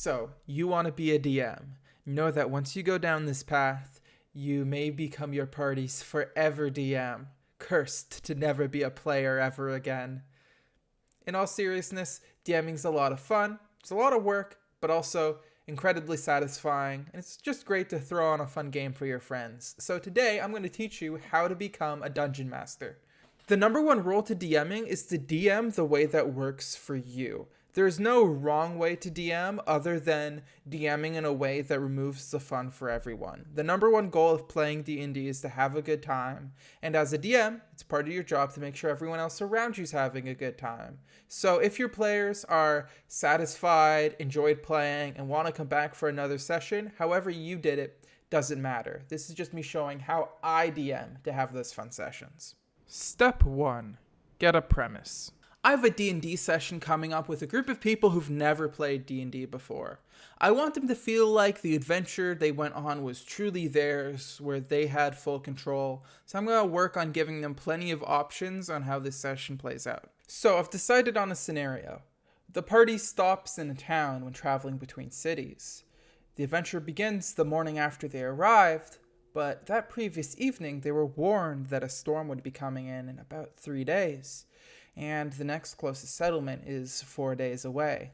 So, you want to be a DM. Know that once you go down this path, you may become your party's forever DM, cursed to never be a player ever again. In all seriousness, DMing's a lot of fun, it's a lot of work, but also incredibly satisfying, and it's just great to throw on a fun game for your friends. So today, I'm going to teach you how to become a dungeon master. The number one rule to DMing is to DM the way that works for you. There's no wrong way to DM other than DMing in a way that removes the fun for everyone. The number one goal of playing D&D is to have a good time. And as a DM, it's part of your job to make sure everyone else around you's having a good time. So if your players are satisfied, enjoyed playing, and want to come back for another session, however you did it, doesn't matter. This is just me showing how I DM to have those fun sessions. Step 1. Get a premise. I have a D&D session coming up with a group of people who've never played D&D before. I want them to feel like the adventure they went on was truly theirs, where they had full control. So I'm going to work on giving them plenty of options on how this session plays out. So I've decided on a scenario. The party stops in a town when traveling between cities. The adventure begins the morning after they arrived, but that previous evening they were warned that a storm would be coming in about 3 days. And the next closest settlement is 4 days away.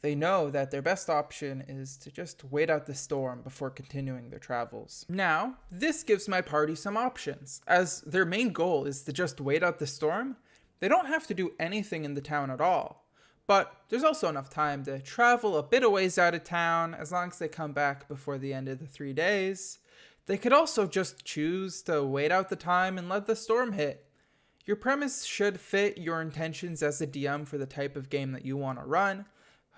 They know that their best option is to just wait out the storm before continuing their travels. Now, this gives my party some options. As their main goal is to just wait out the storm, they don't have to do anything in the town at all. But there's also enough time to travel a bit of ways out of town as long as they come back before the end of the 3 days. They could also just choose to wait out the time and let the storm hit. Your premise should fit your intentions as a DM for the type of game that you want to run.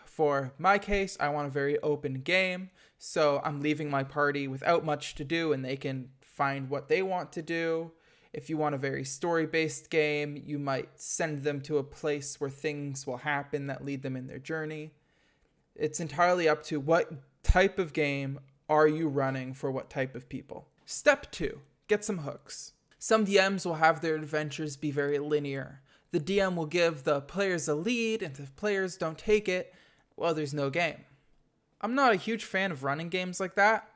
For my case, I want a very open game, so I'm leaving my party without much to do and they can find what they want to do. If you want a very story-based game, you might send them to a place where things will happen that lead them in their journey. It's entirely up to what type of game are you running for what type of people. Step 2, get some hooks. Some DMs will have their adventures be very linear. The DM will give the players a lead, and if players don't take it, well, there's no game. I'm not a huge fan of running games like that.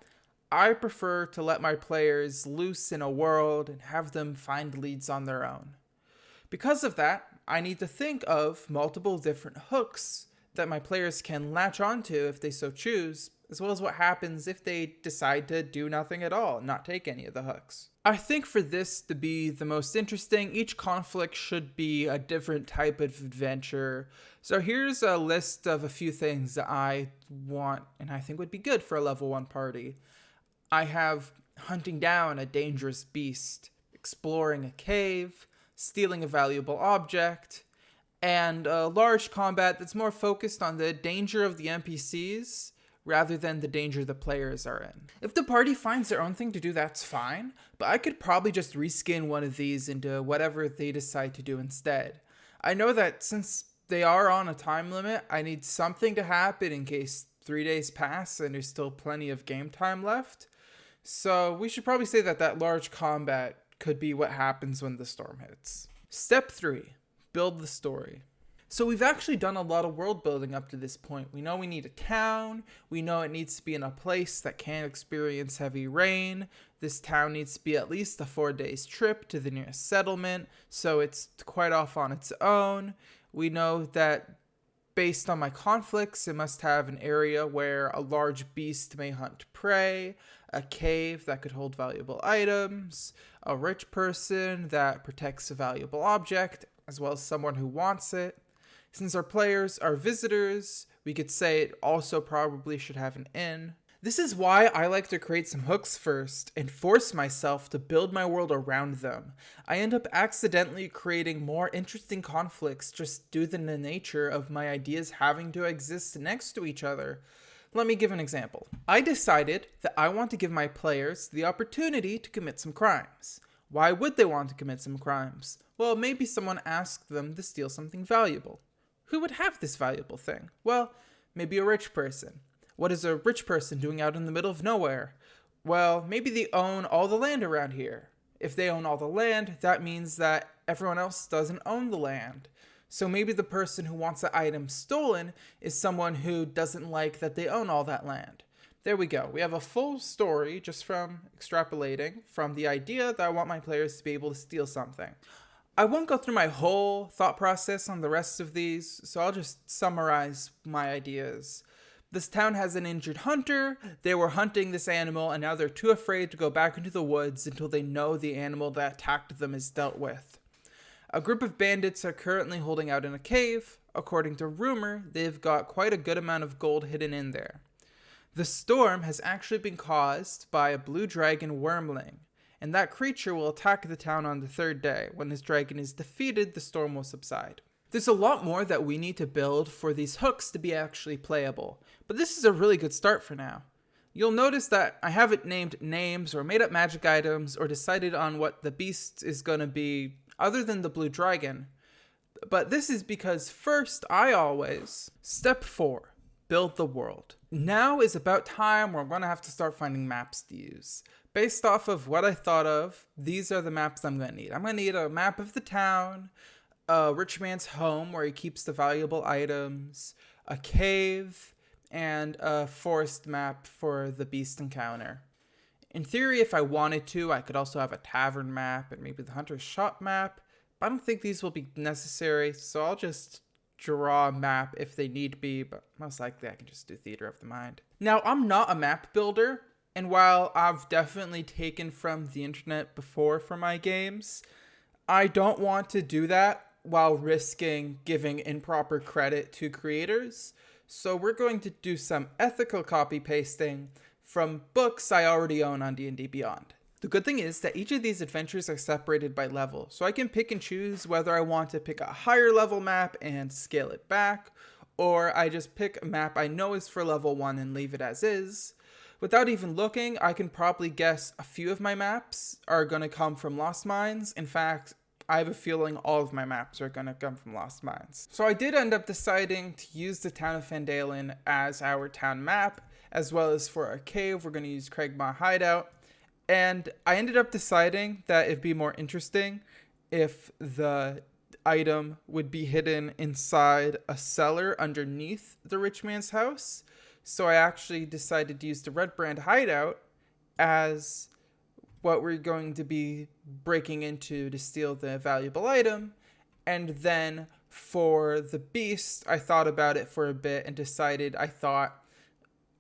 I prefer to let my players loose in a world and have them find leads on their own. Because of that, I need to think of multiple different hooks that my players can latch onto if they so choose, as well as what happens if they decide to do nothing at all and not take any of the hooks. I think for this to be the most interesting, each conflict should be a different type of adventure. So here's a list of a few things that I want and I think would be good for a level 1 party. I have hunting down a dangerous beast, exploring a cave, stealing a valuable object, and a large combat that's more focused on the danger of the NPCs rather than the danger the players are in. If the party finds their own thing to do, that's fine, but I could probably just reskin one of these into whatever they decide to do instead. I know that since they are on a time limit, I need something to happen in case 3 days pass and there's still plenty of game time left. So we should probably say that that large combat could be what happens when the storm hits. Step 3, build the story. So we've actually done a lot of world building up to this point. We know we need a town. We know it needs to be in a place that can't experience heavy rain. This town needs to be at least a 4 days trip to the nearest settlement, so it's quite off on its own. We know that based on my conflicts, it must have an area where a large beast may hunt prey, a cave that could hold valuable items, a rich person that protects a valuable object, as well as someone who wants it. Since our players are visitors, we could say it also probably should have an inn. This is why I like to create some hooks first and force myself to build my world around them. I end up accidentally creating more interesting conflicts just due to the nature of my ideas having to exist next to each other. Let me give an example. I decided that I want to give my players the opportunity to commit some crimes. Why would they want to commit some crimes? Well, maybe someone asked them to steal something valuable. Who would have this valuable thing? Well, maybe a rich person. What is a rich person doing out in the middle of nowhere? Well, maybe they own all the land around here. If they own all the land, that means that everyone else doesn't own the land. So maybe the person who wants the item stolen is someone who doesn't like that they own all that land. There we go. We have a full story just from extrapolating from the idea that I want my players to be able to steal something. I won't go through my whole thought process on the rest of these, so I'll just summarize my ideas. This town has an injured hunter. They were hunting this animal, and now they're too afraid to go back into the woods until they know the animal that attacked them is dealt with. A group of bandits are currently holding out in a cave. According to rumor, they've got quite a good amount of gold hidden in there. The storm has actually been caused by a blue dragon Wyrmling, and that creature will attack the town on the third day. When this dragon is defeated, the storm will subside. There's a lot more that we need to build for these hooks to be actually playable, but this is a really good start for now. You'll notice that I haven't named names or made up magic items or decided on what the beast is going to be other than the blue dragon, but this is because first Step 4. Build the world. Now is about time where I'm going to have to start finding maps to use. Based off of what I thought of, these are the maps I'm going to need. I'm going to need a map of the town, a rich man's home where he keeps the valuable items, a cave, and a forest map for the beast encounter. In theory, if I wanted to, I could also have a tavern map and maybe the hunter's shop map, but I don't think these will be necessary, so I'll just draw a map if they need be, but most likely I can just do theater of the mind. Now, I'm not a map builder, and while I've definitely taken from the internet before for my games, I don't want to do that while risking giving improper credit to creators. So we're going to do some ethical copy pasting from books I already own on D&D Beyond. The good thing is that each of these adventures are separated by level, so I can pick and choose whether I want to pick a higher level map and scale it back, or I just pick a map I know is for level 1 and leave it as is. Without even looking, I can probably guess a few of my maps are going to come from Lost Mines. In fact, I have a feeling all of my maps are going to come from Lost Mines. So I did end up deciding to use the town of Phandalin as our town map, as well as for our cave, we're going to use Cragmaw Hideout. And I ended up deciding that it'd be more interesting if the item would be hidden inside a cellar underneath the rich man's house. So I actually decided to use the Red Brand Hideout as what we're going to be breaking into to steal the valuable item. And then for the beast, I thought about it for a bit and decided I thought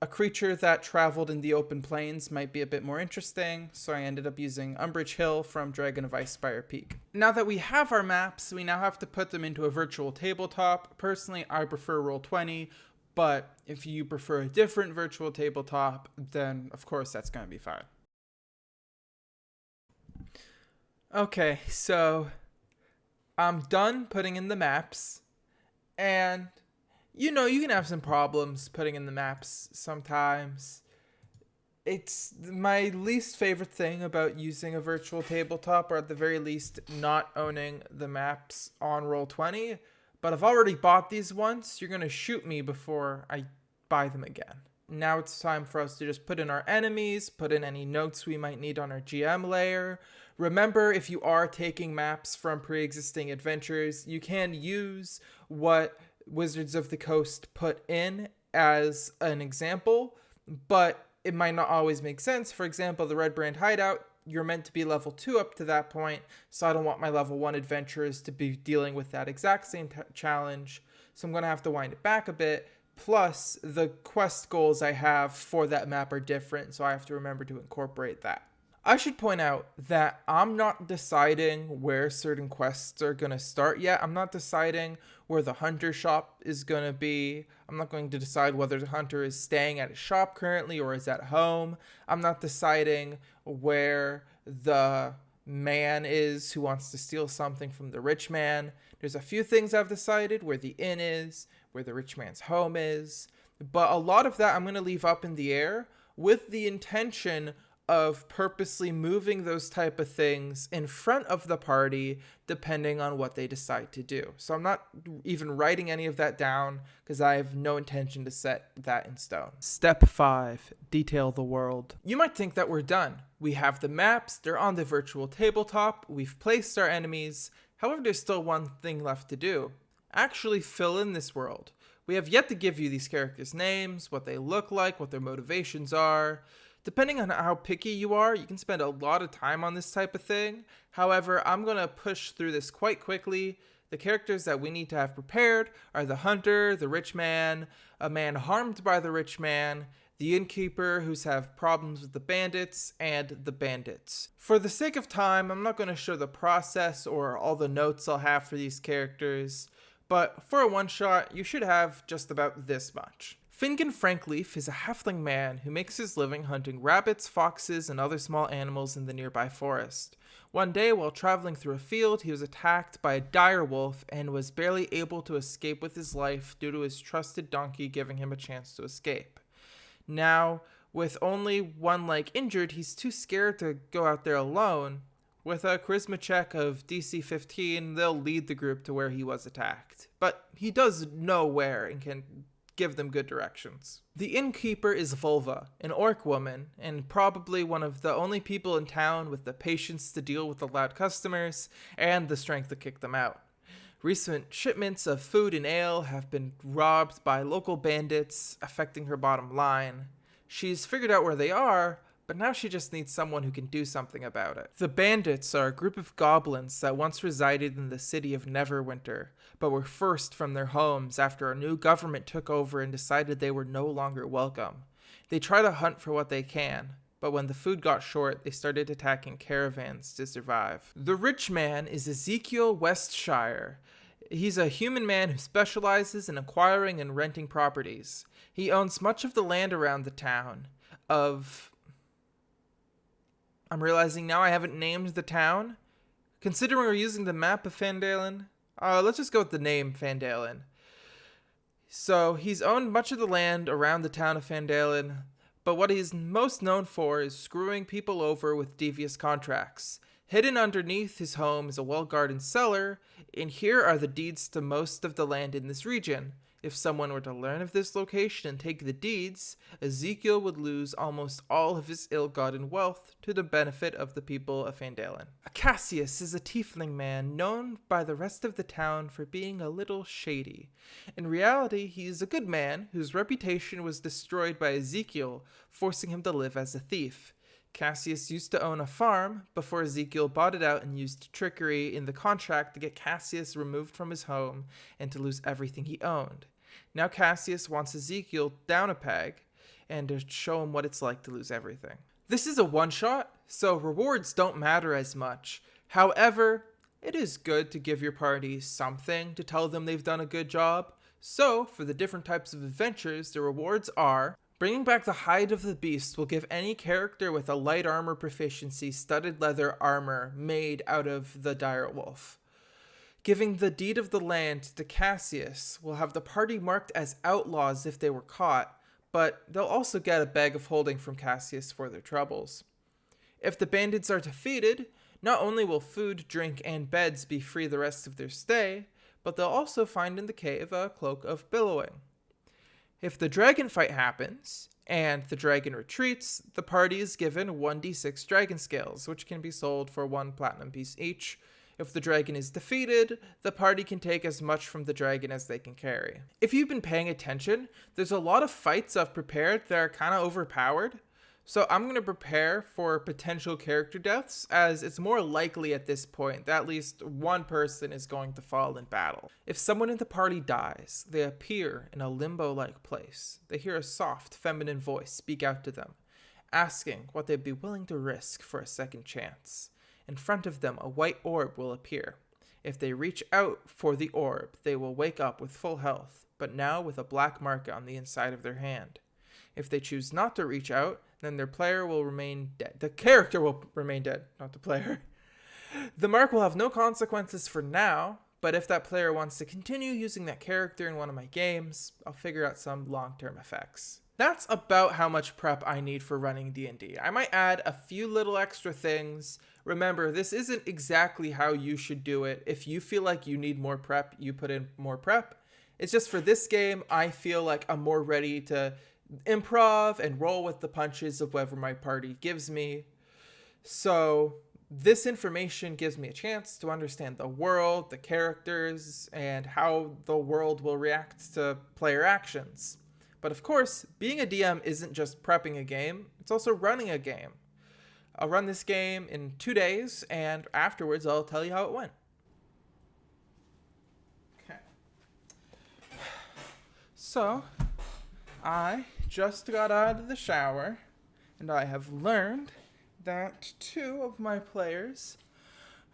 a creature that traveled in the open plains might be a bit more interesting, so I ended up using Umbridge Hill from Dragon of Icespire Peak. Now that we have our maps, we now have to put them into a virtual tabletop. Personally, I prefer Roll20, but if you prefer a different virtual tabletop, then of course that's going to be fine. Okay, so I'm done putting in the maps, and you know, you can have some problems putting in the maps sometimes. It's my least favorite thing about using a virtual tabletop, or at the very least not owning the maps on Roll20. But I've already bought these once. You're going to shoot me before I buy them again. Now it's time for us to just put in our enemies, put in any notes we might need on our GM layer. Remember, if you are taking maps from pre-existing adventures, you can use what Wizards of the Coast put in as an example, but it might not always make sense. For example, the Red Brand Hideout, you're meant to be level 2 up to that point, so I don't want my level 1 adventurers to be dealing with that exact same challenge, so I'm going to have to wind it back a bit. Plus, the quest goals I have for that map are different, so I have to remember to incorporate that. I should point out that I'm not deciding where certain quests are going to start yet. I'm not deciding where the hunter shop is going to be. I'm not going to decide whether the hunter is staying at a shop currently or is at home. I'm not deciding where the man is who wants to steal something from the rich man. There's a few things I've decided: where the inn is, where the rich man's home is. But a lot of that I'm going to leave up in the air with the intention of purposely moving those type of things in front of the party depending on what they decide to do. So I'm not even writing any of that down because I have no intention to set that in stone. Step 5, detail the world. You might think that we're done. We have the maps, they're on the virtual tabletop, we've placed our enemies. However, there's still one thing left to do. actually fill in this world. We have yet to give you these characters' names, what they look like, what their motivations are. Depending on how picky you are, you can spend a lot of time on this type of thing. However, I'm going to push through this quite quickly. The characters that we need to have prepared are the hunter, the rich man, a man harmed by the rich man, the innkeeper who's have problems with the bandits, and the bandits. For the sake of time, I'm not going to show the process or all the notes I'll have for these characters, but for a one-shot, you should have just about this much. Fingon Frankleaf is a halfling man who makes his living hunting rabbits, foxes, and other small animals in the nearby forest. One day, while traveling through a field, he was attacked by a dire wolf and was barely able to escape with his life due to his trusted donkey giving him a chance to escape. Now, with only one leg injured, he's too scared to go out there alone. With a charisma check of DC 15, they'll lead the group to where he was attacked. But he does know where and can give them good directions. The innkeeper is Volva, an orc woman, and probably one of the only people in town with the patience to deal with the loud customers and the strength to kick them out. Recent shipments of food and ale have been robbed by local bandits, affecting her bottom line. She's figured out where they are, but now she just needs someone who can do something about it. The bandits are a group of goblins that once resided in the city of Neverwinter, but were forced from their homes after a new government took over and decided they were no longer welcome. They try to hunt for what they can, but when the food got short, they started attacking caravans to survive. The rich man is Ezekiel Westshire. He's a human man who specializes in acquiring and renting properties. He owns much of the land around the town I'm realizing now I haven't named the town. Considering we're using the map of Phandalin, let's just go with the name Phandalin. So he's owned much of the land around the town of Phandalin, but what he's most known for is screwing people over with devious contracts. Hidden underneath his home is a well-guarded cellar, and here are the deeds to most of the land in this region. If someone were to learn of this location and take the deeds, Ezekiel would lose almost all of his ill-gotten wealth to the benefit of the people of Phandalin. Cassius is a tiefling man known by the rest of the town for being a little shady. In reality, he is a good man whose reputation was destroyed by Ezekiel, forcing him to live as a thief. Cassius used to own a farm before Ezekiel bought it out and used trickery in the contract to get Cassius removed from his home and to lose everything he owned. Now Cassius wants Ezekiel down a peg and to show him what it's like to lose everything. This is a one-shot, so rewards don't matter as much. However, it is good to give your party something to tell them they've done a good job. So, for the different types of adventures, the rewards are: bringing back the hide of the beast will give any character with a light armor proficiency studded leather armor made out of the dire wolf. Giving the deed of the land to Cassius will have the party marked as outlaws if they were caught, but they'll also get a bag of holding from Cassius for their troubles. If the bandits are defeated, not only will food, drink, and beds be free the rest of their stay, but they'll also find in the cave a cloak of billowing. If the dragon fight happens, and the dragon retreats, the party is given 1d6 dragon scales, which can be sold for 1 platinum piece each. If the dragon is defeated, the party can take as much from the dragon as they can carry. If you've been paying attention, there's a lot of fights I've prepared that are kind of overpowered. So I'm going to prepare for potential character deaths, as it's more likely at this point that at least one person is going to fall in battle. If someone in the party dies, they appear in a limbo-like place. They hear a soft, feminine voice speak out to them, asking what they'd be willing to risk for a second chance. In front of them, a white orb will appear. If they reach out for the orb, they will wake up with full health, but now with a black mark on the inside of their hand. If they choose not to reach out, then their player will remain dead. The character will remain dead, not the player. The mark will have no consequences for now, but if that player wants to continue using that character in one of my games, I'll figure out some long-term effects. That's about how much prep I need for running D&D. I might add a few little extra things. Remember, this isn't exactly how you should do it. If you feel like you need more prep, you put in more prep. It's just for this game, I feel like I'm more ready to improv and roll with the punches of whatever my party gives me. So This information gives me a chance to understand the world, the characters, and how the world will react to player actions. But of course, being a DM isn't just prepping a game, it's also running a game. I'll run this game in 2 days, and afterwards I'll tell you how it went. Okay. So, I just got out of the shower, and I have learned that 2 of my players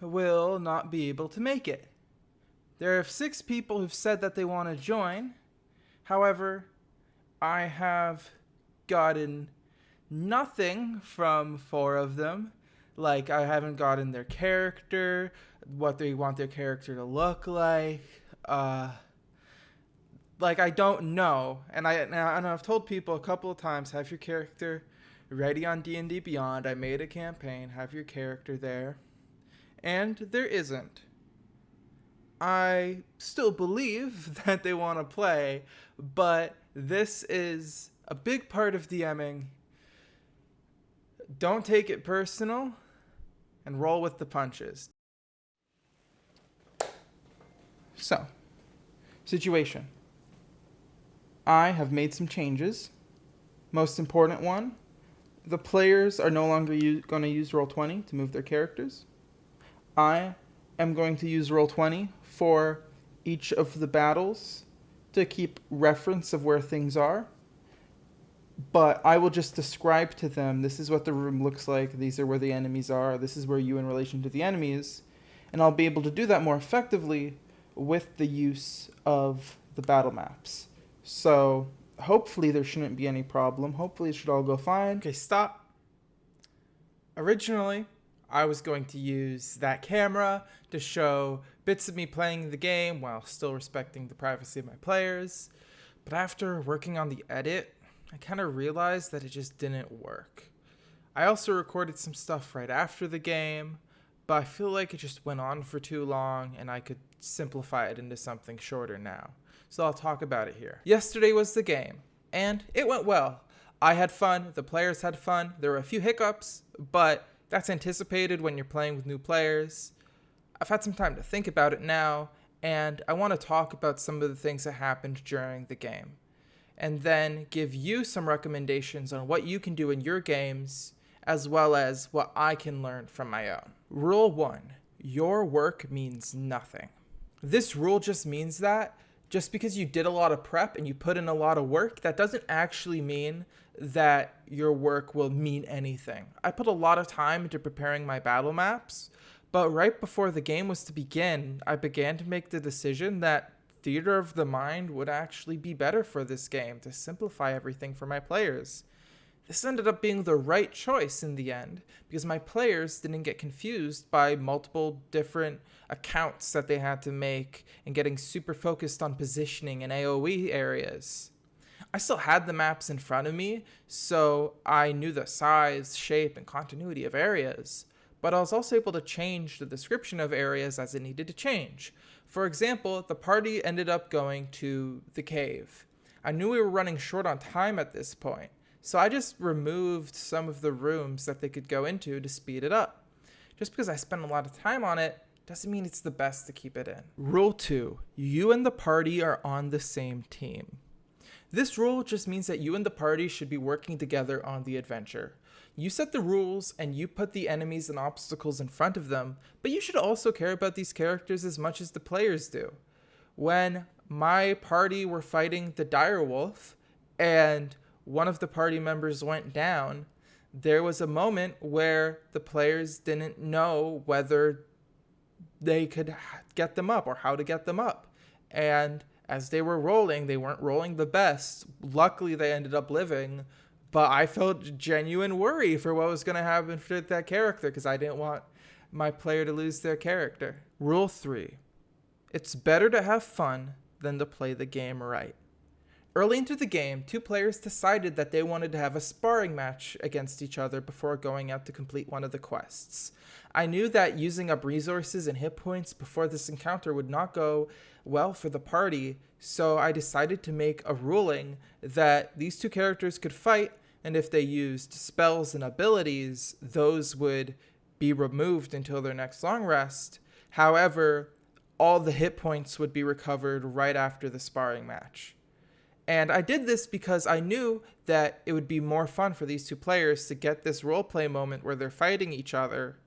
will not be able to make it. There are 6 people who've said that they want to join. However, I have gotten nothing from 4 of them. Like, I haven't gotten their character, what they want their character to look like. I don't know. And I've told people a couple of times, have your character ready on D&D Beyond. I made a campaign, have your character there. And there isn't. I still believe that they want to play, but this is a big part of DMing. Don't take it personal and roll with the punches. So, situation. I have made some changes. Most important one, the players are no longer going to use Roll20 to move their characters. I am going to use Roll20 for each of the battles to keep reference of where things are. But I will just describe to them, this is what the room looks like, these are where the enemies are, this is where you in relation to the enemies. And I'll be able to do that more effectively with the use of the battle maps. So hopefully there shouldn't be any problem. Hopefully it should all go fine. Okay, stop. Originally, I was going to use that camera to show bits of me playing the game while still respecting the privacy of my players. But after working on the edit, I kind of realized that it just didn't work. I also recorded some stuff right after the game, but I feel like it just went on for too long and I could simplify it into something shorter now. So I'll talk about it here. Yesterday was the game, and it went well. I had fun, the players had fun, there were a few hiccups, but that's anticipated when you're playing with new players. I've had some time to think about it now, and I want to talk about some of the things that happened during the game, and then give you some recommendations on what you can do in your games, as well as what I can learn from my own. Rule 1, your work means nothing. This rule just means that just because you did a lot of prep and you put in a lot of work, that doesn't actually mean that your work will mean anything. I put a lot of time into preparing my battle maps, but right before the game was to begin, I began to make the decision that Theater of the Mind would actually be better for this game to simplify everything for my players. This ended up being the right choice in the end because my players didn't get confused by multiple different accounts that they had to make and getting super focused on positioning and AoE areas. I still had the maps in front of me, so I knew the size, shape, and continuity of areas, but I was also able to change the description of areas as it needed to change. For example, the party ended up going to the cave. I knew we were running short on time at this point, so I just removed some of the rooms that they could go into to speed it up. Just because I spent a lot of time on it doesn't mean it's the best to keep it in. Rule 2, you and the party are on the same team. This rule just means that you and the party should be working together on the adventure. You set the rules and you put the enemies and obstacles in front of them, but you should also care about these characters as much as the players do. When my party were fighting the direwolf and one of the party members went down, there was a moment where the players didn't know whether they could get them up or how to get them up. And as they were rolling, they weren't rolling the best. Luckily, they ended up living, but I felt genuine worry for what was going to happen for that character because I didn't want my player to lose their character. Rule 3, it's better to have fun than to play the game right. Early into the game, 2 players decided that they wanted to have a sparring match against each other before going out to complete one of the quests. I knew that using up resources and hit points before this encounter would not go well for the party, so I decided to make a ruling that these 2 characters could fight, and if they used spells and abilities, those would be removed until their next long rest. However, all the hit points would be recovered right after the sparring match. And I did this because I knew that it would be more fun for these two players to get this roleplay moment where they're fighting each other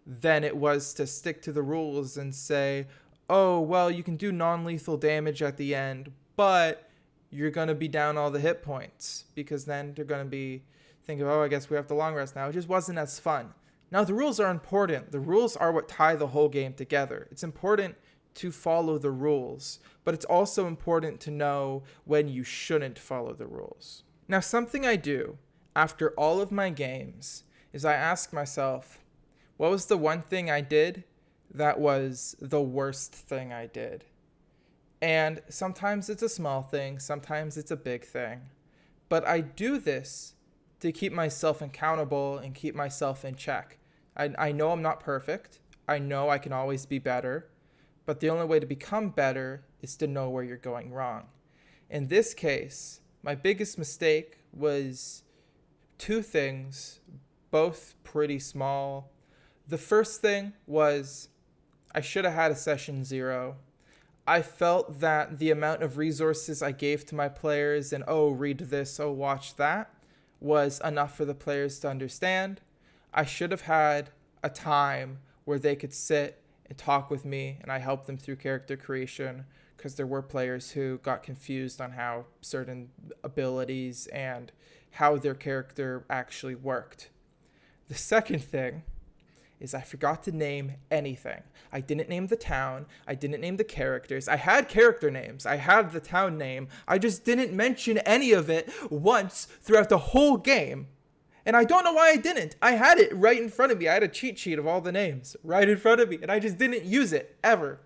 than it was to stick to the rules and say, oh, well, you can do non-lethal damage at the end, but you're going to be down all the hit points, because then they're going to be thinking, oh, I guess we have to long rest now. It just wasn't as fun. Now, the rules are important. The rules are what tie the whole game together. It's important to follow the rules, but it's also important to know when you shouldn't follow the rules. Now, something I do after all of my games is I ask myself, what was the one thing I did that was the worst thing I did? And sometimes it's a small thing, sometimes it's a big thing. But I do this to keep myself accountable and keep myself in check. I know I'm not perfect. I know I can always be better. But the only way to become better is to know where you're going wrong. In this case, my biggest mistake was two things, both pretty small. The first thing was I should have had a session 0. I felt that the amount of resources I gave to my players and, oh, read this, oh, watch that, was enough for the players to understand. I should have had a time where they could sit and talk with me, and I helped them through character creation, because there were players who got confused on how certain abilities and how their character actually worked. The second thing is I forgot to name anything. I didn't name the town. I didn't name the characters. I had character names. I had the town name. I just didn't mention any of it once throughout the whole game. And I don't know why I didn't. I had it right in front of me. I had a cheat sheet of all the names right in front of me, and I just didn't use it ever.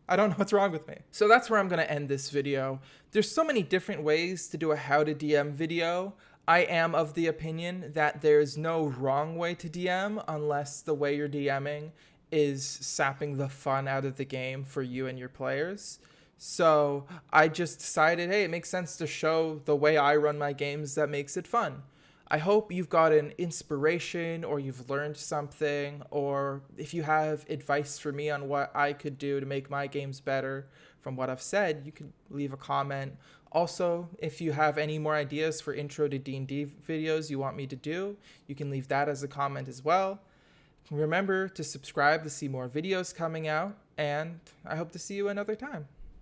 I don't know what's wrong with me. So that's where I'm going to end this video. There's so many different ways to do a how to DM video. I am of the opinion that there's no wrong way to DM unless the way you're DMing is sapping the fun out of the game for you and your players. So I just decided, hey, it makes sense to show the way I run my games that makes it fun. I hope you've gotten inspiration, or you've learned something, or if you have advice for me on what I could do to make my games better from what I've said, you can leave a comment. Also, if you have any more ideas for intro to D&D videos you want me to do, you can leave that as a comment as well. Remember to subscribe to see more videos coming out, and I hope to see you another time.